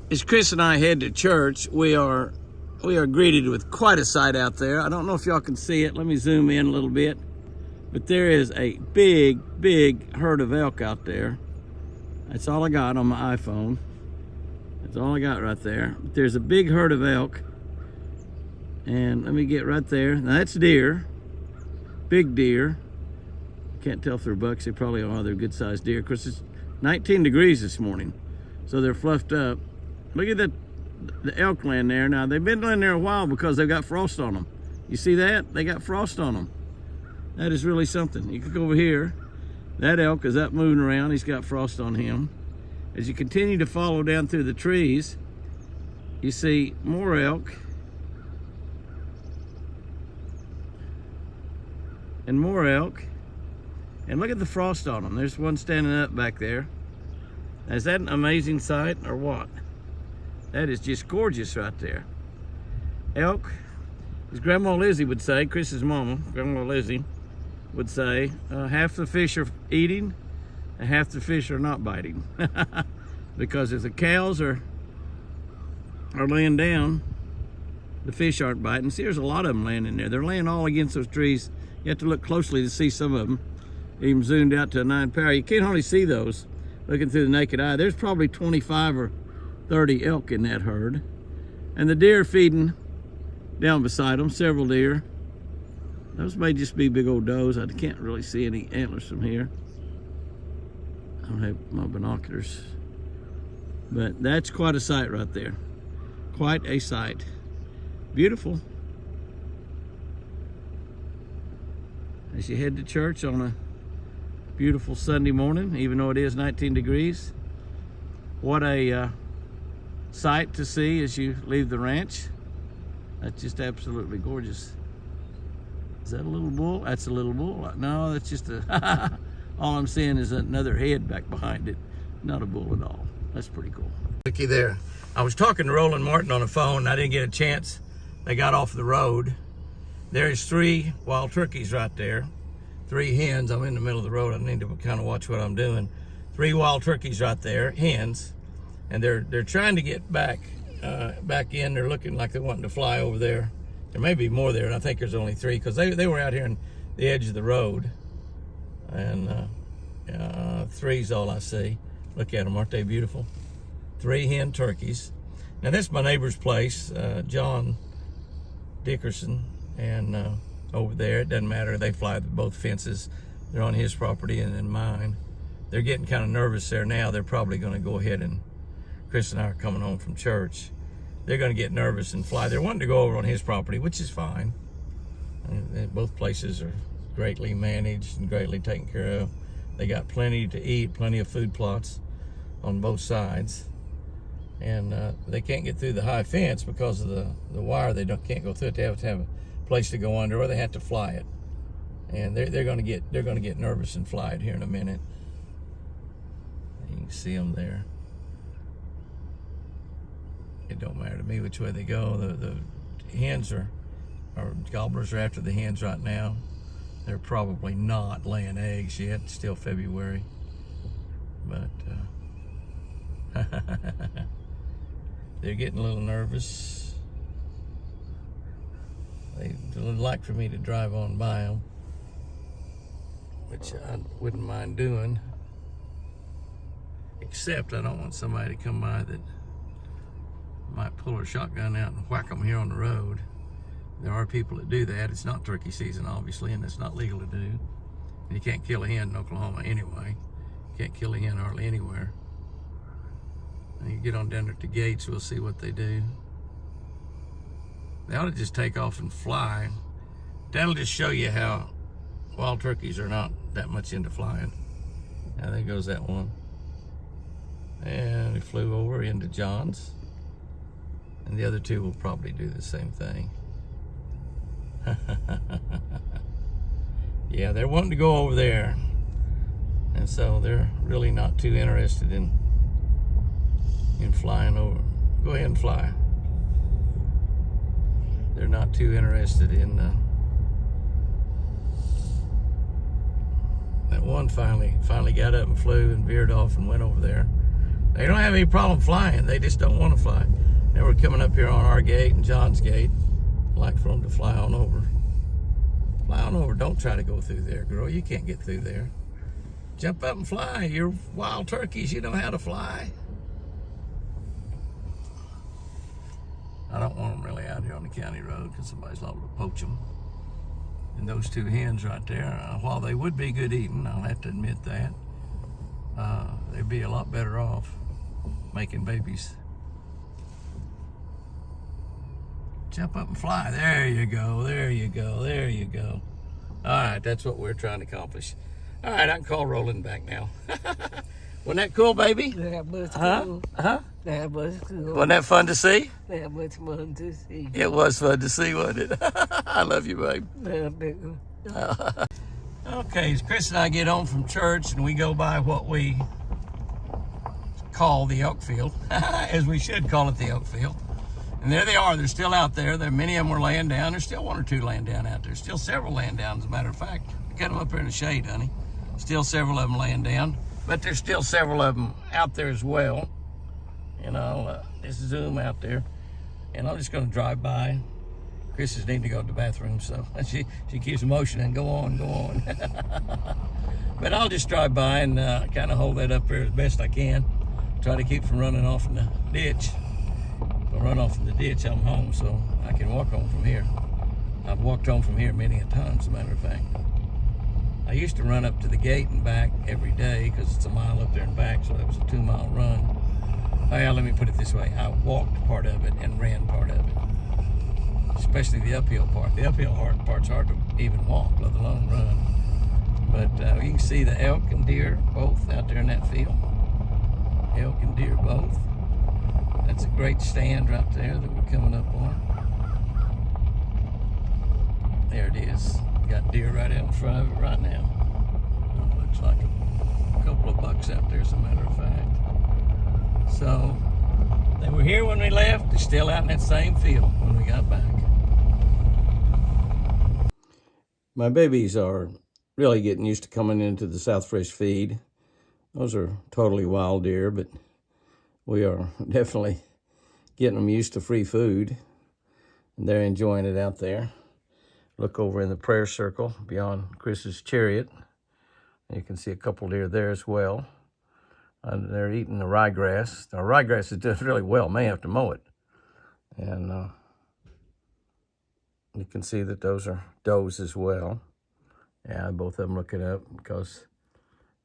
As Chris and I head to church, we are greeted with quite a sight out there. I don't know if y'all can see it. Let me zoom in a little bit. But there is a big herd of elk out there. That's all I got on my iPhone. That's all I got right there. But there's a big herd of elk. And let me get right there. Now that's deer. Big deer. Can't tell if they're bucks. They probably are. They're good sized deer. Of course, it's 19 degrees this morning. So they're fluffed up. Look at the elk laying there. Now, they've been laying there a while because they've got frost on them. You see that? They got frost on them. That is really something. You can go over here. That elk is up moving around. He's got frost on him. As you continue to follow down through the trees, you see more elk. And more elk. And look at the frost on them. There's one standing up back there. Is that an amazing sight or what? That is just gorgeous right there. Elk, as Grandma Lizzie would say, Chris's mama, Grandma Lizzie, would say, half the fish are eating and half the fish are not biting. Because if the cows are laying down, the fish aren't biting. See, there's a lot of them laying in there. They're laying all against those trees. You have to look closely to see some of them. Even zoomed out to a 9 power. You can't hardly see those looking through the naked eye. There's probably 25 or 30 elk in that herd. And the deer feeding down beside them, several deer. Those may just be big old does. I can't really see any antlers from here. I don't have my binoculars. But that's quite a sight right there. Quite a sight. Beautiful. As you head to church on a beautiful Sunday morning, even though it is 19 degrees. What a sight to see as you leave the ranch. That's just absolutely gorgeous. Is that a little bull? That's a little bull. No, that's just a, all I'm seeing is another head back behind it. Not a bull at all. That's pretty cool. Looky there. I was talking to Roland Martin on the phone. I didn't get a chance. They got off the road. There's 3 wild turkeys right there. 3 hens. I'm in the middle of the road. I need to kind of watch what I'm doing. 3 wild turkeys right there, hens. And they're trying to get back in. They're looking like they're wanting to fly over there. There may be more there, and I think there's only 3 because they were out here on the edge of the road. And 3's all I see. Look at them, aren't they beautiful? 3 hen turkeys. Now that's my neighbor's place, John Dickerson, and over there, it doesn't matter. They fly both fences. They're on his property and then mine. They're getting kind of nervous there now. They're probably going to go ahead and, Chris and I are coming home from church. They're going to get nervous and fly. They're wanting to go over on his property, which is fine. And both places are greatly managed and greatly taken care of. They got plenty to eat, plenty of food plots on both sides. And they can't get through the high fence because of the wire. They can't go through it. They have to have a place to go under, or they have to fly it. And they're going to get nervous and fly it here in a minute. You can see them there. It don't matter to me which way they go. The hens or gobblers are after the hens right now. They're probably not laying eggs yet. It's still February, but they're getting a little nervous. They would like for me to drive on by them, which I wouldn't mind doing, except I don't want somebody to come by that might pull a shotgun out and whack them here on the road. There are people that do that. It's not turkey season, obviously, and it's not legal to do. And you can't kill a hen in Oklahoma anyway. You can't kill a hen hardly anywhere. And you get on down there to Gates, we'll see what they do. They ought to just take off and fly. That'll just show you how wild turkeys are not that much into flying. Now there goes that one. And it flew over into John's. And the other 2 will probably do the same thing. Yeah, they're wanting to go over there. And so they're really not too interested in flying over. Go ahead and fly. They're not too interested in that one finally got up and flew and veered off and went over there. They don't have any problem flying. They just don't want to fly. They were coming up here on our gate and John's gate. I'd like for them to fly on over. Fly on over. Don't try to go through there, girl. You can't get through there. Jump up and fly. You're wild turkeys. You know how to fly. I don't want them really out here on the county road because somebody's liable to poach them. And those two hens right there, while they would be good eating, I'll have to admit that, they'd be a lot better off making babies. Jump up and fly. There you go. There you go. There you go. All right, that's what we're trying to accomplish. All right, I can call Roland back now. Wasn't that cool, baby? That was Huh? cool. That was cool. Wasn't that fun to see? That was fun to see. It was fun to see, wasn't it? I love you, babe. Okay, as Chris and I get home from church and we go by what we call the elk field, as we should call it the elk field. And there they are. They're still out there. Many of them were laying down. There's still one or two laying down out there. Still several laying down, as a matter of fact. Got them up here in the shade, honey. Still several of them laying down. But there's still several of them out there as well. And I'll just zoom out there. And I'm just going to drive by. Chris is needing to go to the bathroom, so she keeps motioning, go on, go on. But I'll just drive by and kind of hold that up there as best I can. Try to keep from running off in the ditch. If I run off in the ditch, I'm home, so I can walk home from here. I've walked home from here many a time, as a matter of fact. I used to run up to the gate and back every day because it's a mile up there and back, so that was a 2-mile run. Well, let me put it this way. I walked part of it and ran part of it, especially the uphill part. The uphill part's hard to even walk, let alone run. But you can see the elk and deer both out there in that field. Elk and deer both. That's a great stand right there that we're coming up on. There it is. Got deer right out in front of it right now. Looks like a couple of bucks out there, as a matter of fact. So, they were here when we left. They're still out in that same field when we got back. My babies are really getting used to coming into the South Fresh feed. Those are totally wild deer, but we are definitely getting them used to free food. And they're enjoying it out there. Look over in the prayer circle beyond Chris's chariot. You can see a couple deer there as well. And they're eating the ryegrass. Now, ryegrass is doing really well. May have to mow it. And you can see that those are does as well. Yeah, both of them looking up because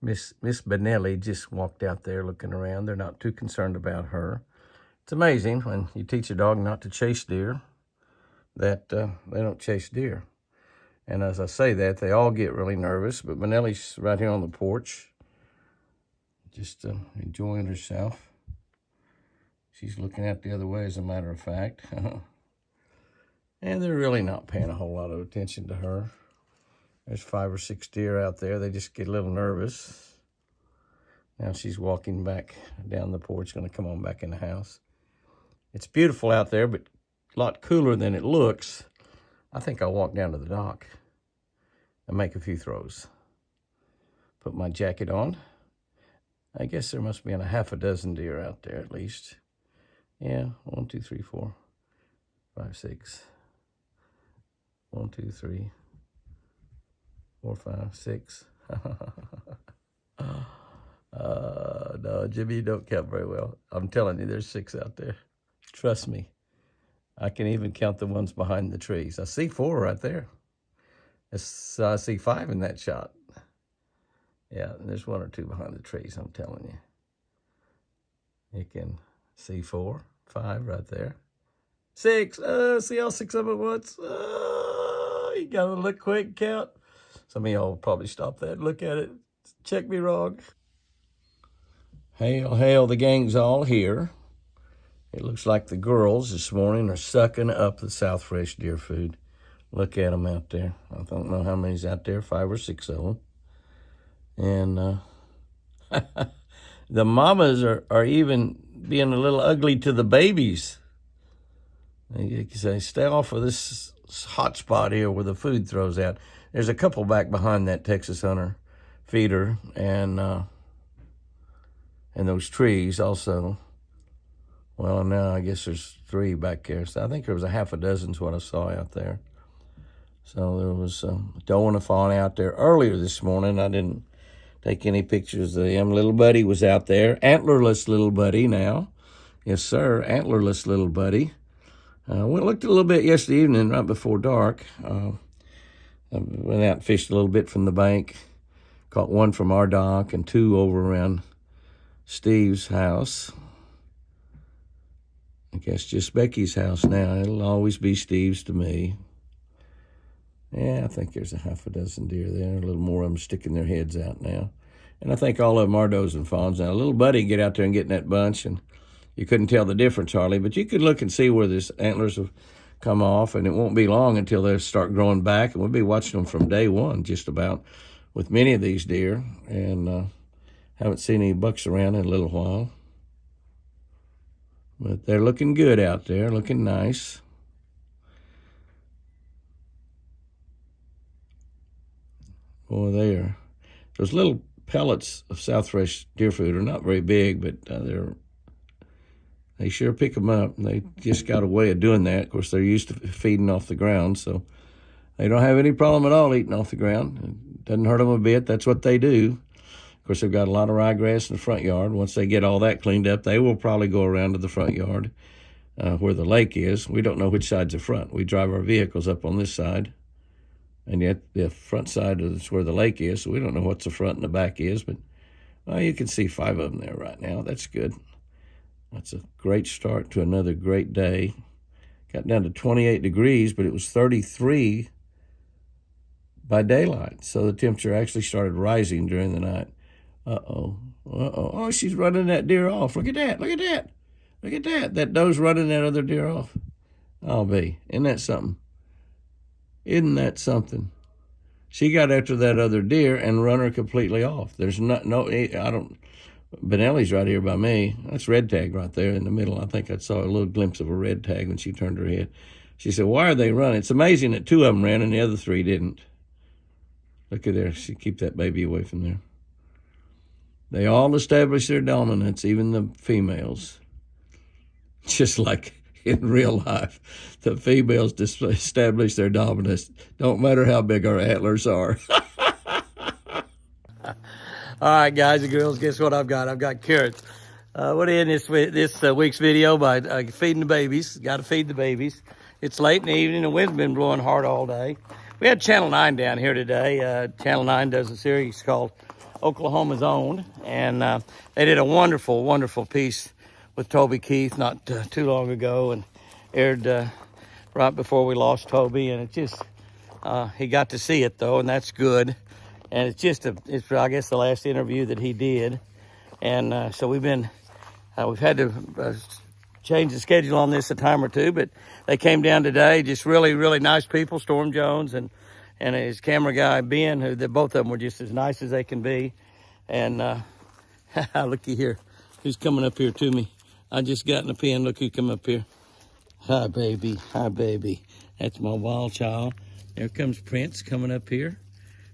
Miss Benelli just walked out there looking around. They're not too concerned about her. It's amazing when you teach a dog not to chase deer that they don't chase deer. And as I say that, they all get really nervous. But Benelli's right here on the porch, just enjoying herself. She's looking out the other way, as a matter of fact. And they're really not paying a whole lot of attention to her. There's 5 or 6 deer out there. They just get a little nervous. Now she's walking back down the porch, going to come on back in the house. It's beautiful out there, but a lot cooler than it looks. I think I'll walk down to the dock and make a few throws. Put my jacket on. I guess there must be a half a dozen deer out there at least. Yeah, 1, 2, 3, 4, 5, 6. 1, 2, 3, 4, 5, 6. No, Jimmy, you don't count very well. I'm telling you, there's 6 out there. Trust me. I can even count the ones behind the trees. I see 4 right there. I see 5 in that shot. Yeah, and there's 1 or 2 behind the trees, I'm telling you. You can see 4, 5 right there. 6. See all 6 of them at once? You gotta look quick and count. Some of y'all will probably stop that and look at it. Check me wrong. Hail, hail, the gang's all here. It looks like the girls this morning are sucking up the South Fresh deer food. Look at them out there. I don't know how many's out there, 5 or 6 of them. And the mamas are even being a little ugly to the babies. They say, stay off of this hot spot here where the food throws out. There's a couple back behind that Texas Hunter feeder, and And those trees also. Well, now I guess there's 3 back there. So I think there was a half a dozen is what I saw out there. So there was doe and a fawn out there earlier this morning. I didn't take any pictures of them. Little buddy was out there. Antlerless little buddy now. Yes, sir, antlerless little buddy. We looked a little bit yesterday evening right before dark. I went out and fished a little bit from the bank. Caught 1 from our dock and 2 over around Steve's house. I guess just Becky's house now. It'll always be Steve's to me. Yeah, I think there's a half a dozen deer there. A little more of them sticking their heads out now. And I think all of them are does and fawns now. A little buddy get out there and get in that bunch, and you couldn't tell the difference hardly, but you could look and see where this antlers have come off, and it won't be long until they start growing back, and we'll be watching them from day one just about with many of these deer, and haven't seen any bucks around in a little while. But they're looking good out there, looking nice. Boy, those little pellets of South Fresh deer food are not very big, but they sure pick them up. They just got a way of doing that. Of course, they're used to feeding off the ground, so they don't have any problem at all eating off the ground. It doesn't hurt them a bit. That's what they do. Of course, they've got a lot of ryegrass in the front yard. Once they get all that cleaned up, they will probably go around to the front yard where the lake is. We don't know which side's the front. We drive our vehicles up on this side, and yet the front side is where the lake is, so we don't know what's the front and the back is, but well, you can see 5 of them there right now. That's good. That's a great start to another great day. Got down to 28 degrees, but it was 33 by daylight, so the temperature actually started rising during the night. Uh-oh. Oh, she's running that deer off. Look at that. Look at that. Look at that. That doe's running that other deer off. I'll be. Isn't that something? Isn't that something? She got after that other deer and run her completely off. There's Benelli's right here by me. That's red tag right there in the middle. I think I saw a little glimpse of a red tag when she turned her head. She said, why are they running? It's amazing that 2 of them ran and the other 3 didn't. Look at there. She keep that baby away from there. They all establish their dominance, even the females. Just like in real life, the females establish their dominance. Don't matter how big our antlers are. All right, guys and girls, guess what I've got? I've got carrots. We're in this week's video by feeding the babies. Got to feed the babies. It's late in the evening. The wind's been blowing hard all day. We had Channel 9 down here today. Channel 9 does a series called Oklahoma's Own, and they did a wonderful, wonderful piece with Toby Keith not too long ago, and aired right before we lost Toby, and it just, he got to see it though, and that's good. And it's just, it's I guess the last interview that he did, and so we've had to change the schedule on this a time or two, but they came down today, just really, really nice people, Storm Jones and his camera guy, Ben, both of them were just as nice as they can be. And looky here, who's coming up here to me. I just got in the pen, look who come up here. Hi, baby, hi, baby. That's my wild child. There comes Prince coming up here.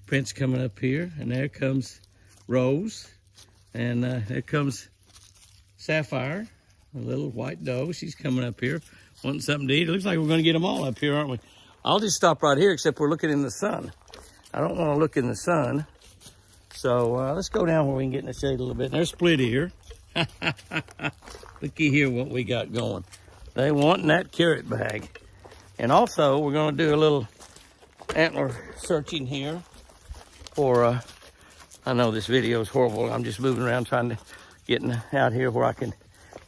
Prince coming up here, and there comes Rose. And there comes Sapphire, a little white doe. She's coming up here, wanting something to eat. It looks like we're gonna get them all up here, aren't we? I'll just stop right here, except we're looking in the sun. I don't want to look in the sun. So let's go down where we can get in the shade a little bit. And there's Split Ear. Looky here what we got going. They wanting that carrot bag. And also, we're going to do a little antler searching here for, I know this video is horrible. I'm just moving around trying to get out here where I can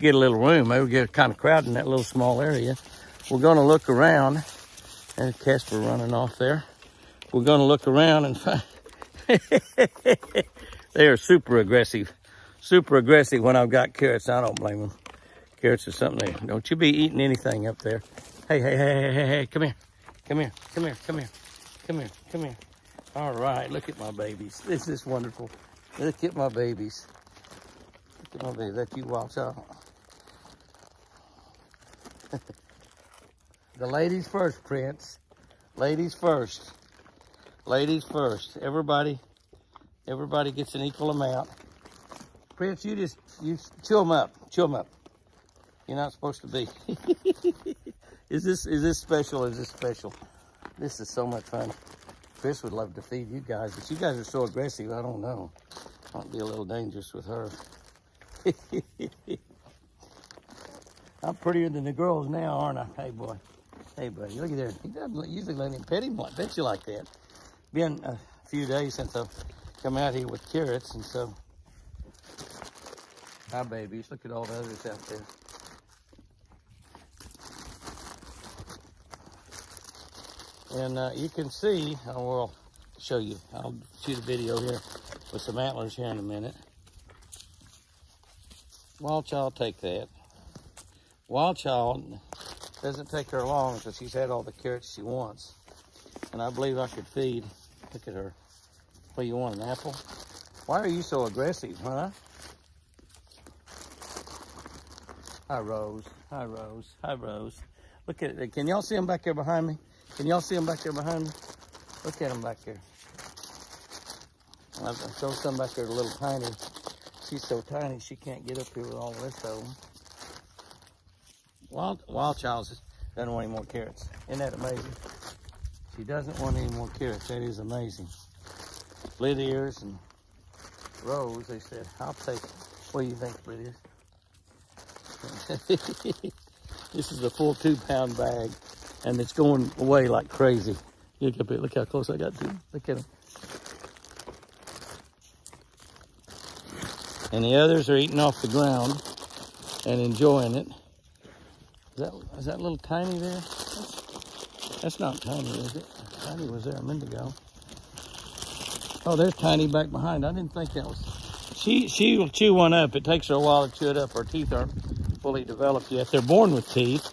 get a little room. Maybe we get kind of crowded in that little small area. We're going to look around. There's Casper running off there. We're going to look around and find... They are super aggressive when I've got carrots. I don't blame them. Carrots are something there. Don't you be eating anything up there. Hey, come here. Come here. All right, look at my babies. This is wonderful. Look at my babies. Look at my babies. That you watch out. The ladies first, Prince. Ladies first. Ladies first. Everybody gets an equal amount. Prince, you chew them up. Chew them up. You're not supposed to be. Is this special? Is this special? This is so much fun. Chris would love to feed you guys, but you guys are so aggressive, I don't know. Might be a little dangerous with her. I'm prettier than the girls now, aren't I? Hey, boy. Hey, buddy, look at there. He doesn't usually let him pet him like that. You like that. Been a few days since I've come out here with carrots, and so. Hi, babies. Look at all the others out there. And you can see, I'll show you. I'll shoot a video here with some antlers here in a minute. Wild Child, take that. Wild Child doesn't take her long because she's had all the carrots she wants. And I believe I could feed. Look at her. What, you want, an apple? Why are you so aggressive, huh? Hi, Rose. Hi, Rose. Hi, Rose. Look at it. Can y'all see them back there behind me? Can y'all see them back there behind me? Look at them back there. I've shown some back there, a little tiny. She's so tiny she can't get up here with all the rest of them. Wild Child doesn't want any more carrots. Isn't that amazing? She doesn't want any more carrots. That is amazing. Split ears and Rose, they said, I'll take it. What do you think, split ears? This is a full 2-pound bag, and it's going away like crazy. Look up here. Look how close I got to him. Look at him. And the others are eating off the ground and enjoying it. Is that little tiny there? That's not tiny, is it? Tiny was there a minute ago. Oh, there's Tiny back behind. I didn't think that was. She will chew one up. It takes her a while to chew it up. Her teeth aren't fully developed yet. They're born with teeth.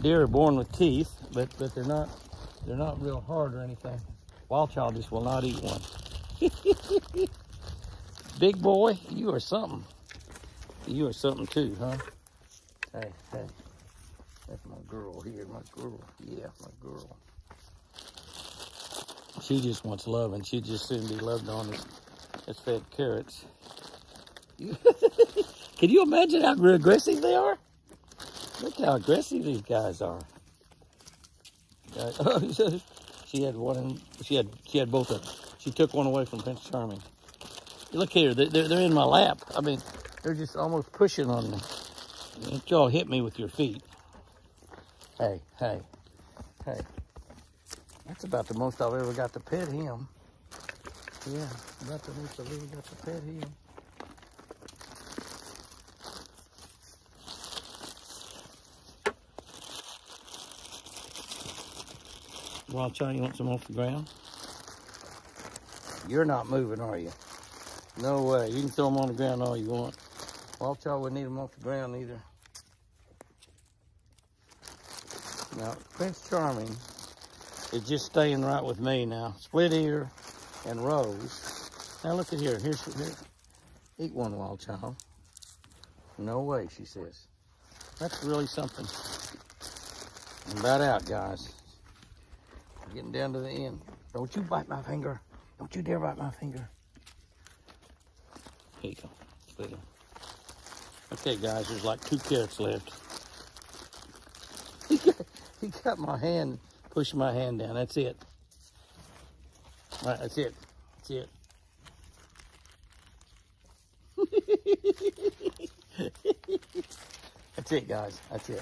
Deer are born with teeth, but they're not real hard or anything. Wild Child just will not eat one. Big boy, you are something. You are something too, huh? Hey, hey. That's my girl here, my girl. Yeah, my girl. She just wants love, and she'd just soon be loved on as fed carrots. Can you imagine how aggressive they are? Look how aggressive these guys are. She had one, and she had both of them. She took one away from Prince Charming. Look here, they're in my lap. I mean, they're just almost pushing on me. Don't y'all hit me with your feet. Hey, hey, hey. That's about the most I've ever got to pet him. Yeah, about the most I've ever got to pet him. Wild Child, you want some off the ground? You're not moving, are you? No way. You can throw them on the ground all you want. Wild Child wouldn't need them off the ground either. Now, Prince Charming is just staying right with me now. Split ear and Rose. Now look at here. Here. Eat one, Wild Child. No way, she says. That's really something. I'm about out, guys. We're getting down to the end. Don't you bite my finger. Don't you dare bite my finger. Here you go. Split ear. Okay, guys, there's like 2 carrots left. He got my hand, pushed my hand down. That's it. All right, that's it. That's it. That's it, guys. That's it.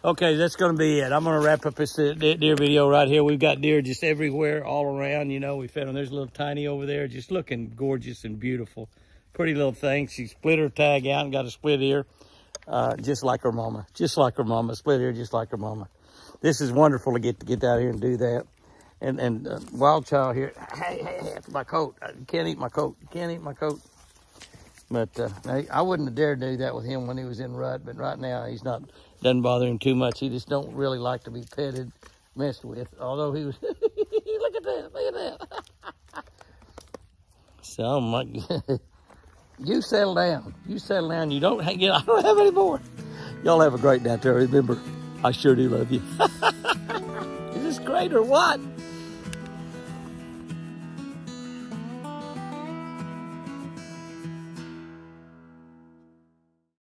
Okay, that's going to be it. I'm going to wrap up this deer video right here. We've got deer just everywhere, all around. You know, we fed them. There's a little Tiny over there, just looking gorgeous and beautiful. Pretty little thing. She split her tag out and got a split ear. Just like her mama, split ear, just like her mama. This is wonderful to get out here and do that. And Wild Child here, hey, it's my coat. You can't eat my coat. You can't eat my coat. But I wouldn't have dared do that with him when he was in rut. But right now, doesn't bother him too much. He just don't really like to be petted, messed with. Although he was, look at that. So my God. You settle down. You settle down. You don't hang it. I don't have any more. Y'all have a great night there. Remember, I sure do love you. Is this great or what?